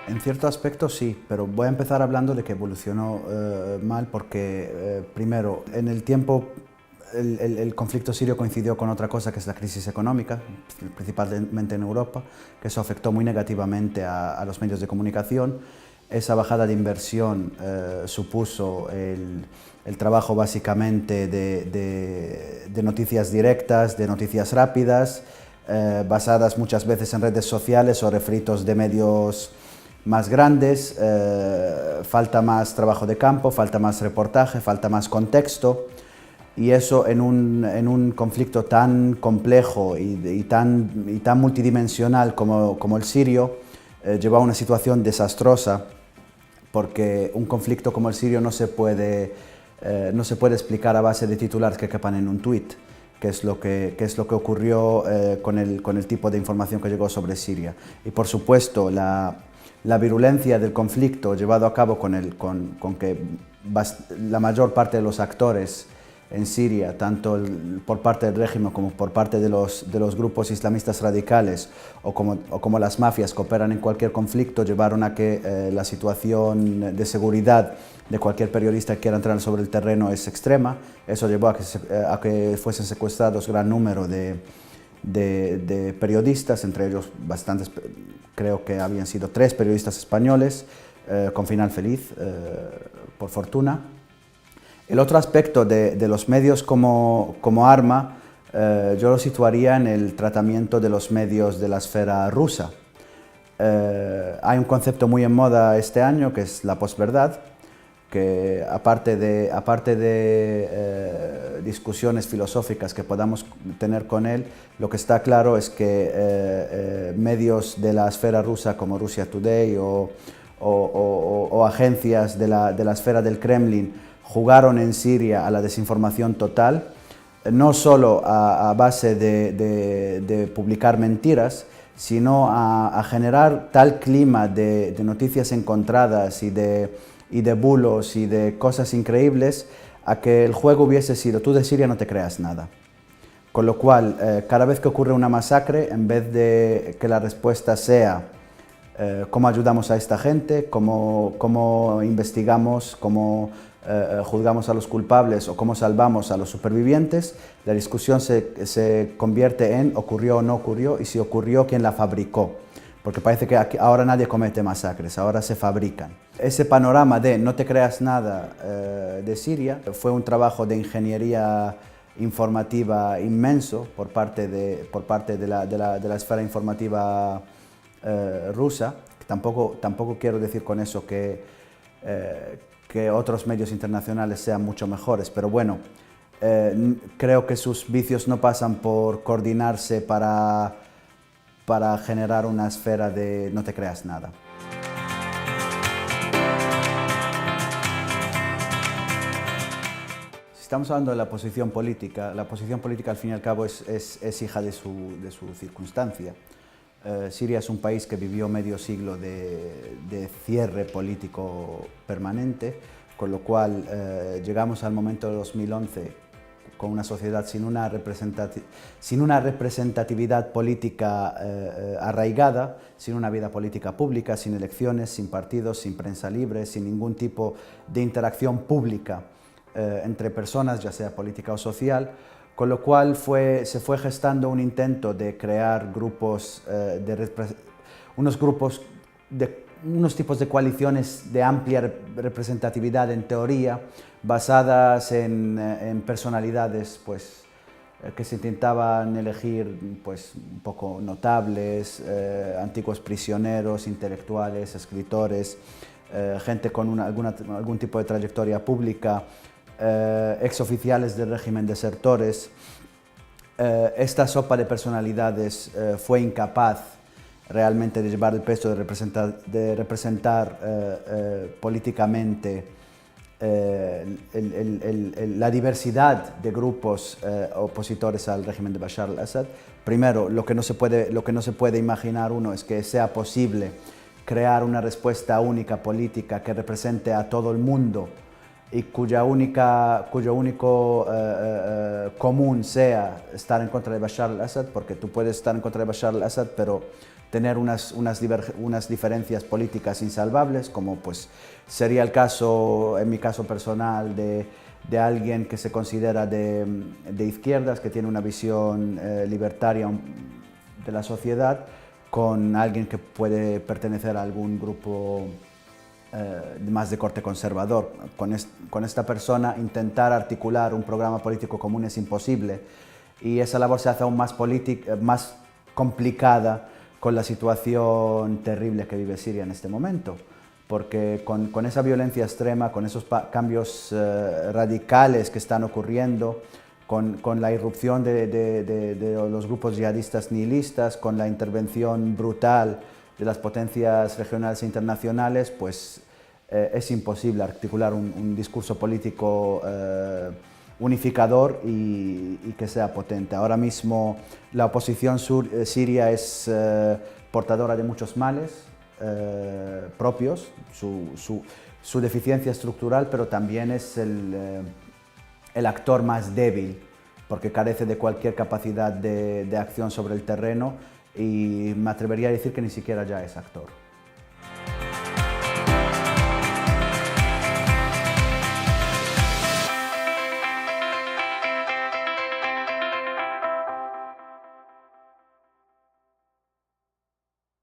En cierto aspecto sí, pero voy a empezar hablando de que evolucionó mal porque, primero, en el tiempo el conflicto sirio coincidió con otra cosa que es la crisis económica, principalmente en Europa, que eso afectó muy negativamente a los medios de comunicación. Esa bajada de inversión supuso el trabajo básicamente de noticias directas, de noticias rápidas, basadas muchas veces en redes sociales o refritos de medios más grandes, falta más trabajo de campo, falta más reportaje, falta más contexto, y eso en un conflicto tan complejo y tan multidimensional como el sirio, llevó a una situación desastrosa, porque un conflicto como el sirio no se puede explicar a base de titulares que quepan en un tuit, que es lo que ocurrió con el tipo de información que llegó sobre Siria. Y por supuesto, la virulencia del conflicto llevado a cabo con que la mayor parte de los actores en Siria, tanto por parte del régimen como por parte de los grupos islamistas radicales o como las mafias que operan en cualquier conflicto, llevaron a que la situación de seguridad de cualquier periodista que quiera entrar sobre el terreno es extrema. Eso llevó a que fuesen secuestrados gran número de periodistas, entre ellos bastantes, creo que habían sido 3 periodistas españoles, con final feliz, por fortuna. El otro aspecto de los medios como arma, yo lo situaría en el tratamiento de los medios de la esfera rusa. Hay un concepto muy en moda este año que es la posverdad, que aparte de discusiones filosóficas que podamos tener con él, lo que está claro es que medios de la esfera rusa como Russia Today o agencias de la esfera del Kremlin jugaron en Siria a la desinformación total, no solo a base de publicar mentiras, sino a generar tal clima de noticias encontradas y de bulos y de cosas increíbles, a que el juego hubiese sido: tú de Siria no te creas nada. Con lo cual, cada vez que ocurre una masacre, en vez de que la respuesta sea cómo ayudamos a esta gente, cómo investigamos, cómo juzgamos a los culpables o cómo salvamos a los supervivientes, la discusión se convierte en ocurrió o no ocurrió, y si ocurrió, quién la fabricó. Porque parece que ahora nadie comete masacres, ahora se fabrican. Ese panorama de no te creas nada de Siria fue un trabajo de ingeniería informativa inmenso por parte de la esfera informativa rusa. Tampoco quiero decir con eso que otros medios internacionales sean mucho mejores, pero bueno, creo que sus vicios no pasan por coordinarse para generar una esfera de no te creas nada. Si estamos hablando de la posición política al fin y al cabo es hija de su circunstancia. Siria es un país que vivió medio siglo de cierre político permanente, con lo cual llegamos al momento de 2011 con una sociedad sin una representatividad política arraigada, sin una vida política pública, sin elecciones, sin partidos, sin prensa libre, sin ningún tipo de interacción pública entre personas, ya sea política o social, con lo cual se fue gestando un intento de crear grupos, unos tipos de coaliciones de amplia representatividad en teoría, basadas en personalidades pues, que se intentaban elegir pues, un poco notables, antiguos prisioneros, intelectuales, escritores, gente con algún tipo de trayectoria pública, exoficiales del régimen, desertores. Esta sopa de personalidades fue incapaz realmente de llevar el peso de representar políticamente la diversidad de grupos opositores al régimen de Bashar al-Assad. Primero, lo que no se puede imaginar uno es que sea posible crear una respuesta única política que represente a todo el mundo y cuyo único común sea estar en contra de Bashar al-Assad, porque tú puedes estar en contra de Bashar al-Assad, pero tener unas diferencias políticas insalvables, como pues sería el caso, en mi caso personal, de alguien que se considera de izquierdas, que tiene una visión libertaria de la sociedad, con alguien que puede pertenecer a algún grupo más de corte conservador. Con esta persona intentar articular un programa político común es imposible, y esa labor se hace aún más complicada con la situación terrible que vive Siria en este momento, porque con esa violencia extrema, con esos cambios radicales que están ocurriendo, con la irrupción de los grupos yihadistas nihilistas, con la intervención brutal de las potencias regionales e internacionales, pues es imposible articular un discurso político unificador y que sea potente. Ahora mismo la oposición siria es portadora de muchos males propios, su deficiencia estructural, pero también es el actor más débil, porque carece de cualquier capacidad de acción sobre el terreno, y me atrevería a decir que ni siquiera ya es actor.